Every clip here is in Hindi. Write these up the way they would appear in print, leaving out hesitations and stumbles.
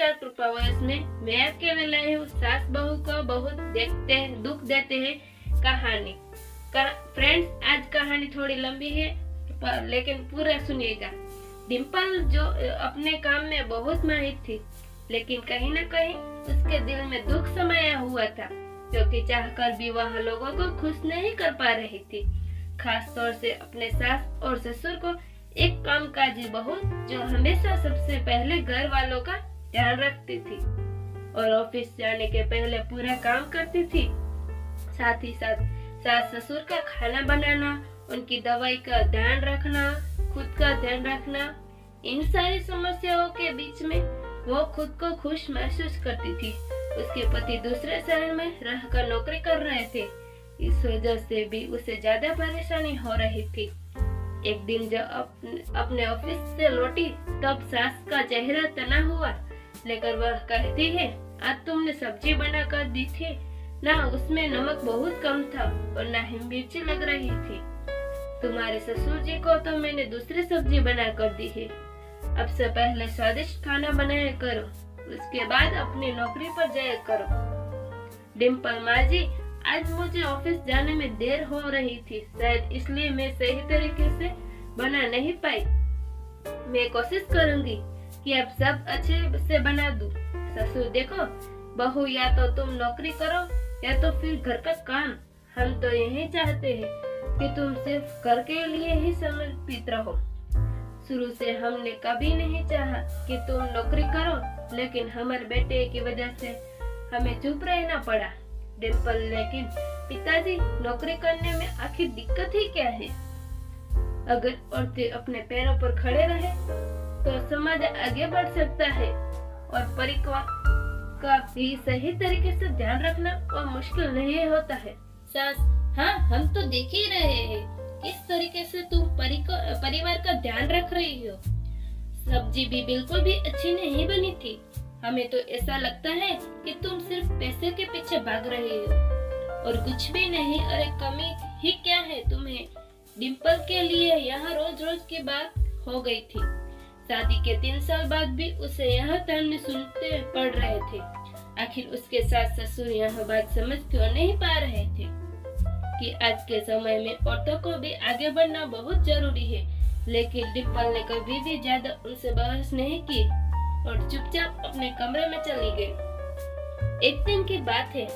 नमस्कार कृपा वॉइस में मैं आपके लिए लाई हूँ सास बहू को बहुत दुख देते हैं कहानी फ्रेंड्स, आज कहानी थोड़ी लंबी है लेकिन पूरा सुनिएगा। डिम्पल जो अपने काम में बहुत माहिर थी, लेकिन कहीं न कहीं उसके दिल में दुख समाया हुआ था, क्योंकि चाहकर भी वह लोगों को खुश नहीं कर पा रही थी। खास तौर से अपने सास और ससुर को, एक कामकाजी बहू जो हमेशा सबसे पहले घर वालों का ध्यान रखती थी और ऑफिस जाने के पहले पूरा काम करती थी। साथ ही साथ सास ससुर का खाना बनाना, उनकी दवाई का ध्यान रखना, खुद का ध्यान रखना, इन सारी समस्याओं के बीच में वो खुद को खुश महसूस करती थी। उसके पति दूसरे शहर में रहकर नौकरी कर रहे थे, इस वजह से भी उसे ज्यादा परेशानी हो रही थी। एक दिन जब अपने ऑफिस से लौटी तब सास का चेहरा तना हुआ लेकर वह कहती है, आज तुमने सब्जी बना कर दी थी ना, उसमें नमक बहुत कम था और ना ही मिर्ची लग रही थी। तुम्हारे ससुर जी को तो मैंने दूसरी सब्जी बना कर दी है। अब से पहले स्वादिष्ट खाना बनाया करो, उसके बाद अपनी नौकरी पर जाया करो। डिम्पल माँ जी, आज मुझे ऑफिस जाने में देर हो रही थी, शायद इसलिए मैं सही तरीके से बना नहीं पाई। मैं कोशिश करूंगी कि अब सब अच्छे से बना दूं। ससुर देखो, बहू या तो तुम नौकरी करो या तो फिर घर का काम। हम तो यही चाहते हैं कि तुम सिर्फ घर के लिए ही समर्पित रहो। शुरू से हमने कभी नहीं चाहा कि तुम नौकरी करो, लेकिन हमारे बेटे की वजह से हमें चुप रहना पड़ा। डिम्पल, लेकिन पिताजी, नौकरी करने में आखिर दिक्कत ही क्या है? अगर औरतें अपने पैरों पर खड़े रहे तो समाज आगे बढ़ सकता है और परिवार का भी सही तरीके से ध्यान रखना और मुश्किल नहीं होता है। सास, हाँ, हम तो देख ही रहे हैं किस तरीके से तुम परिवार का ध्यान रख रही हो। सब्जी भी बिल्कुल भी अच्छी नहीं बनी थी। हमें तो ऐसा लगता है कि तुम सिर्फ पैसे के पीछे भाग रही हो और कुछ भी नहीं। अरे कमी ही क्या है तुम्हें? डिम्पल के लिए यहाँ रोज रोज की बात हो गई थी। शादी के 3 साल बाद भी उसे यहाँ ताने सुनते पड़ रहे थे। आखिर उसके सास ससुर यह बात समझ क्यों नहीं पा रहे थे कि आज के समय में औरतों को भी आगे बढ़ना बहुत जरूरी है। लेकिन डिम्पल ने कभी भी ज्यादा उनसे बहस नहीं की और चुपचाप अपने कमरे में चली गई। एक दिन की बात है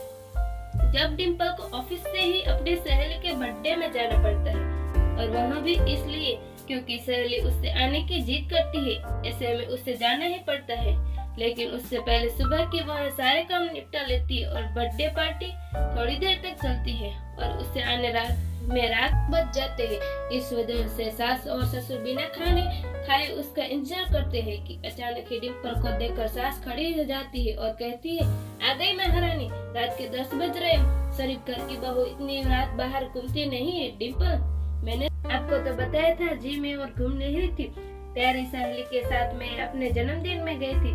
जब डिम्पल को ऑफिस से ही अपनी सहेली के बर्थडे में जाना पड़ता है, और वह भी इसलिए क्योंकि सहेली उससे आने की जिद करती है। ऐसे में उससे जाना ही पड़ता है, लेकिन उससे पहले सुबह की वह सारे काम निपटा लेती है और बर्थडे पार्टी थोड़ी देर तक चलती है और उससे आने रात बज जाते हैं। इस वजह से सास और ससुर बिना खाने खाए उसका इंतजार करते हैं कि अचानक ही डिम्पल को देखकर सास खड़ी हो जाती है और कहती है, आ गई महारानी, रात के 10 बज रहे हो। शरीफ घर की बहू इतनी रात बाहर घूमती नहीं है। डिम्पल, मैंने आपको तो बताया था जी, मैं और घूम नहीं थी। प्यारी सहेली के साथ मैं अपने जन्मदिन में गई थी।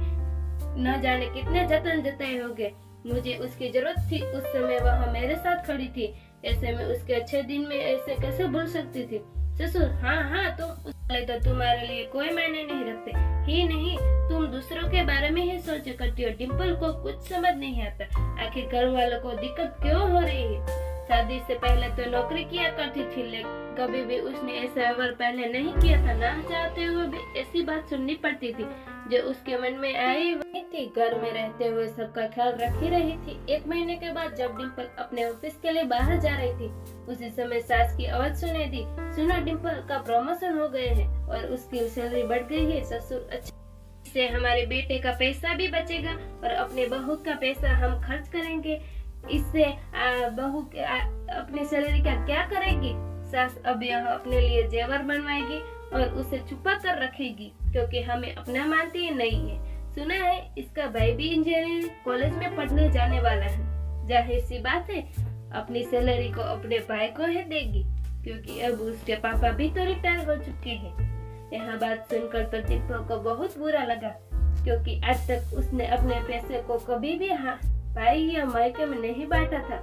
न जाने कितने जतन जताए होंगे। मुझे उसकी जरूरत थी, उस समय वह मेरे साथ खड़ी थी। ऐसे में उसके अच्छे दिन में ऐसे कैसे भूल सकती थी? ससुर, हाँ, तुम तो तुम्हारे लिए कोई मायने नहीं रखते ही नहीं, तुम दूसरों के बारे में ही सोचा करती हो। डिम्पल को कुछ समझ नहीं आता, आखिर घर वालों को दिक्कत क्यों हो रही है? शादी से पहले तो नौकरी किया करती थी, लेकिन कभी भी उसने ऐसा व्यवहार पहले नहीं किया था। ना चाहते हुए भी ऐसी बात सुननी पड़ती थी जो उसके मन में आई वही थी। घर में रहते हुए सबका ख्याल रख ही रही थी। 1 महीने के बाद जब डिम्पल अपने ऑफिस के लिए बाहर जा रही थी, उसी समय सास की आवाज सुनाई दी, सुनो, डिम्पल का प्रमोशन हो गया है और उसकी सैलरी बढ़ गई है। ससुर, अच्छा, इससे हमारे बेटे का पैसा भी बचेगा और अपने बहू का पैसा हम खर्च करेंगे। इससे बहू अपनी सैलरी का क्या करेगी? सास अब यह अपने लिए जेवर बनवाएगी और उसे छुपा कर रखेगी, क्योंकि हमें अपना मानती ही नहीं है। सुना है इसका भाई भी इंजीनियरिंग कॉलेज में पढ़ने जाने वाला है। जाहिर सी बात है अपनी सैलरी को अपने भाई को ही देगी, क्योंकि अब उसके पापा भी तो रिटायर हो चुके हैं। यह बात सुनकर तो डिम्पल को बहुत बुरा लगा, क्योंकि आज तक उसने अपने पैसे को कभी भी भाई या मायके में नहीं बांटा था,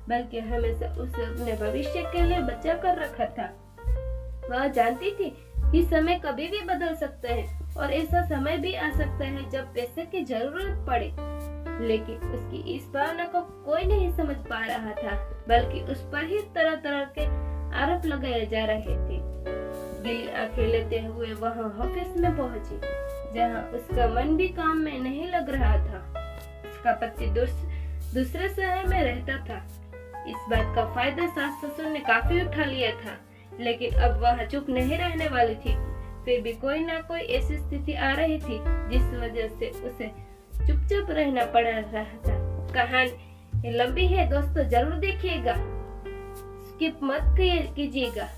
बल्कि हमेशा उसे अपने भविष्य के लिए बचा कर रखा था। वह जानती थी कि समय कभी भी बदल सकता है और ऐसा समय भी आ सकता है जब पैसे की जरूरत पड़े। लेकिन उसकी इस भावना को कोई नहीं समझ पा रहा था, बल्कि उस पर ही तरह तरह के आरोप लगाए जा रहे थे। गीली आंखें लेते हुए वहां ऑफिस में पहुंची, जहां उसका मन भी काम में नहीं लग रहा था। उसका पति दूसरे शहर में रहता था। इस बात का फायदा सास ससुर ने काफी उठा लिया था, लेकिन अब वह चुप नहीं रहने वाली थी। फिर भी कोई ना कोई ऐसी स्थिति आ रही थी जिस वजह से उसे चुपचाप रहना पड़ रहा था। कहानी लंबी है दोस्तों, जरूर देखिएगा, स्किप मत कीजिएगा।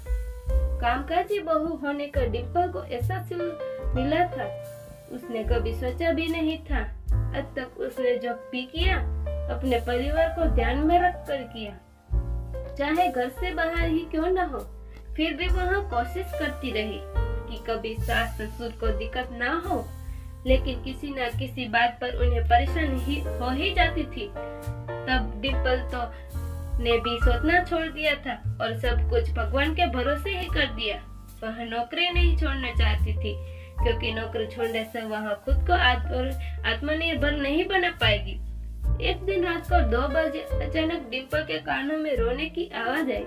कामकाजी बहू होने का डिम्पल को ऐसा सुख मिला था, उसने कभी सोचा भी नहीं था। अब तक उसने जो भी किया अपने परिवार को ध्यान में रखकर किया, चाहे घर से बाहर ही क्यों न हो। फिर भी वह कोशिश करती रही कि कभी सास ससुर को दिक्कत ना हो, लेकिन किसी न किसी बात पर उन्हें परेशानी हो ही जाती थी। तब डिम्पल तो ने भी सोचना छोड़ दिया था और सब कुछ भगवान के भरोसे ही कर दिया। वह नौकरी नहीं छोड़ना चाहती थी, क्योंकि नौकरी छोड़ने से वह खुद को आत्मनिर्भर नहीं बना पाएगी। एक दिन रात को 2 बजे अचानक डिम्पल के कानों में रोने की आवाज आई,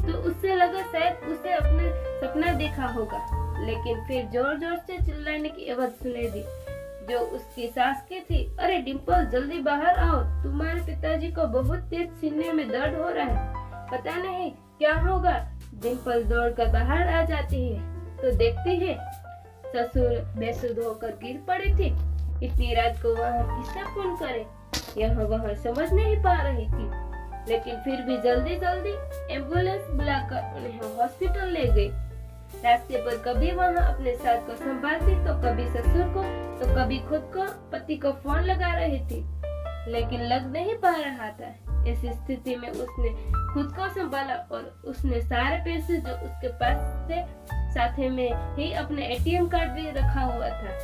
तो उससे लगा शायद उसे अपने सपना देखा होगा। लेकिन फिर जोर जोर से चिल्लाने की आवाज सुनाई दी, जो उसकी सास की थी। अरे डिम्पल, जल्दी बाहर आओ, तुम्हारे पिताजी को बहुत तेज सीने में दर्द हो रहा है, पता नहीं क्या होगा। डिम्पल दौड़कर बाहर आ जाती है तो देखती है ससुर बेसुध होकर गिर पड़े थे। इतनी रात को वह किससे फोन करे, यह वह समझ नहीं पा रही थी। लेकिन फिर भी जल्दी जल्दी एम्बुलेंस बुलाकर उन्हें हॉस्पिटल ले गई। रास्ते पर कभी वह अपने सास को संभालती, तो कभी ससुर को, तो कभी खुद को पति को फोन लगा रही थी, लेकिन लग नहीं पा रहा था। ऐसी स्थिति में उसने खुद को संभाला और उसने सारे पैसे जो उसके पास थे साथ में ही अपने एटीएम कार्ड भी रखा हुआ था।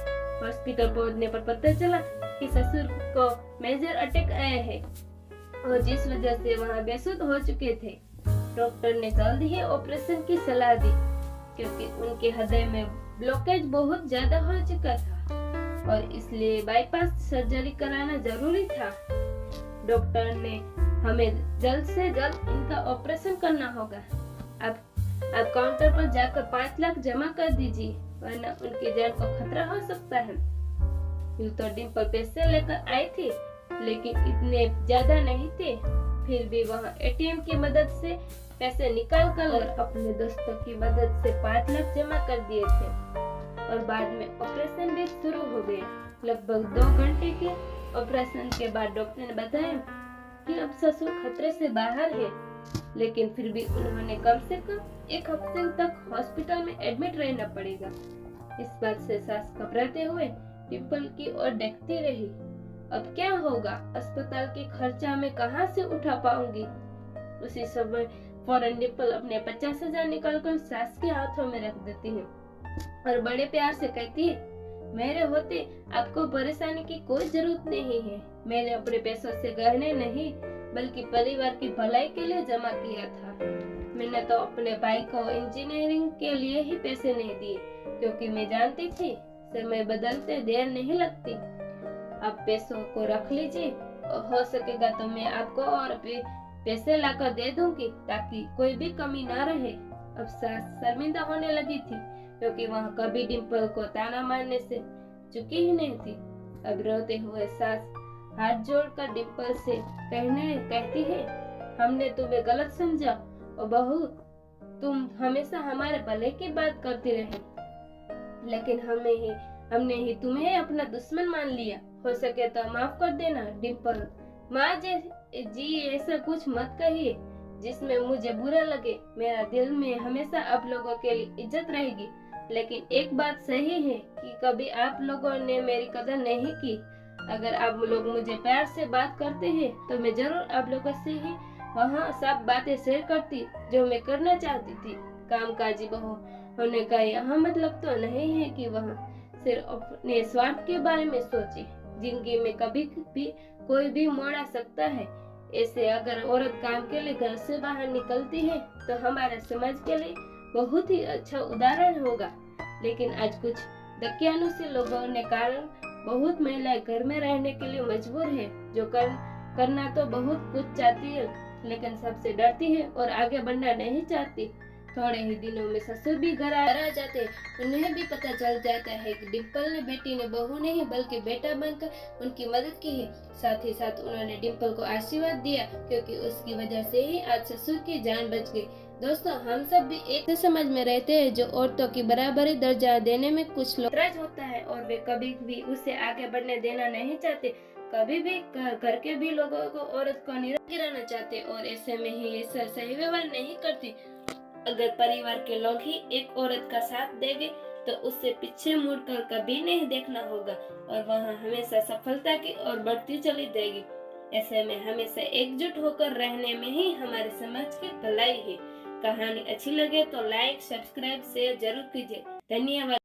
हॉस्पिटल पहुंचने पर पता चला कि ससुर को मेजर अटैक आया है और जिस वजह से वह बेसुध हो चुके थे। डॉक्टर ने जल्दी ही ऑपरेशन की सलाह दी, क्योंकि उनके हृदय में ब्लॉकेज बहुत ज्यादा हो चुका था और इसलिए बाईपास सर्जरी कराना जरूरी था। डॉक्टर ने हमें जल्द से जल्द इनका ऑपरेशन करना होगा। अब काउंटर पर जाकर 5 लाख जमा कर दीजिए, वरना उनकी जान को खतरा हो सकता है। यूं तो डिम्पल पैसे लेकर आई थी, लेकिन इतने ज्यादा नहीं थे। फिर भी वह एटीएम की मदद से पैसे निकाल कर और अपने दोस्तों की मदद से 5 लाख जमा कर दिए थे और बाद में ऑपरेशन भी शुरू हो गया। लगभग 2 घंटे के ऑपरेशन के बाद डॉक्टर ने बताया कि अब ससुर खतरे से बाहर है, लेकिन फिर भी उन्होंने कम से कम 1 हफ्ते तक हॉस्पिटल में एडमिट रहना पड़ेगा। इस बात से सास घबराते हुए डिम्पल की ओर देखती रही। अब क्या होगा, अस्पताल के खर्चा में कहां से उठा पाऊंगी। उसी समय फौरन डिम्पल अपने 50,000 निकालकर सास के हाथों में रख देती है और बड़े प्यार से कहती है, मेरे होते आपको परेशानी की कोई जरूरत नहीं है। मैंने अपने पैसों से गहने नहीं बल्कि परिवार की भलाई के लिए जमा किया था। मैंने तो अपने भाई को इंजीनियरिंग के लिए ही पैसे नहीं दिए, क्योंकि मैं जानती थी समय बदलते देर नहीं लगती। आप पैसों को रख लीजिए, हो सकेगा तो मैं आपको और भी पैसे लाकर दे दूंगी, ताकि कोई भी कमी ना रहे। अब सास शर्मिंदा होने लगी थी, क्योंकि वह कभी डिम्पल को ताना मारने से चुकी ही नहीं थी। अब रोते हुए सास हाथ जोड़कर डिम्पल से कहती है, हमने तुम्हें गलत समझा और बहू, तुम हमेशा हमारे भले की बात करती रही, लेकिन हमने ही तुम्हें अपना दुश्मन मान लिया। हो सके तो माफ कर देना डिम्पल। माँ जी ऐसा कुछ मत कहिए जिसमें मुझे बुरा लगे। मेरा दिल में हमेशा आप लोगों के लिए इज्जत रहेगी, लेकिन एक बात सही है कि कभी आप लोगों ने मेरी कदर नहीं की। अगर आप लोग मुझे प्यार से बात करते हैं तो मैं जरूर आप लोगों से ही वहाँ सब बातें शेयर करती जो मैं करना चाहती थी। कामकाजी बहू होने का यहाँ मतलब तो नहीं है कि वह सिर्फ अपने स्वार्थ के बारे में सोचे। जिंदगी में कभी भी कोई भी मोड़ आ सकता है। ऐसे अगर औरत काम के लिए घर से बाहर निकलती है तो हमारे समाज के लिए बहुत ही अच्छा उदाहरण होगा। लेकिन आज कुछ दकियानुसी लोगों ने कारण बहुत महिलाएं घर में रहने के लिए मजबूर है, जो करना तो बहुत कुछ चाहती है लेकिन सबसे डरती है और आगे बढ़ना नहीं चाहती। थोड़े ही दिनों में ससुर भी घर आ जाते हैं। उन्हें भी पता चल जाता है कि डिम्पल ने बेटी ने बहू नहीं बल्कि बेटा बनकर उनकी मदद की है। साथ ही साथ उन्होंने डिम्पल को आशीर्वाद दिया, क्योंकि उसकी वजह से ही आज ससुर की जान बच गई। दोस्तों, हम सब भी एक समाज में रहते हैं जो औरतों की बराबरी दर्जा देने में कुछ लोग नाराज होता है और वे कभी भी उसे आगे बढ़ने देना नहीं चाहते। कभी भी घर के भी लोगों को औरत को नीचे गिराना चाहते और ऐसे में ही ये सही व्यवहार नहीं करती। अगर परिवार के लोग ही एक औरत का साथ देंगे तो उससे पीछे मुड़कर कभी नहीं देखना होगा और वहाँ हमेशा सफलता की ओर बढ़ती चली जाएगी। ऐसे में हमेशा एकजुट होकर रहने में ही हमारे समाज की भलाई है। कहानी अच्छी लगे तो लाइक, सब्सक्राइब, शेयर जरूर कीजिए। धन्यवाद।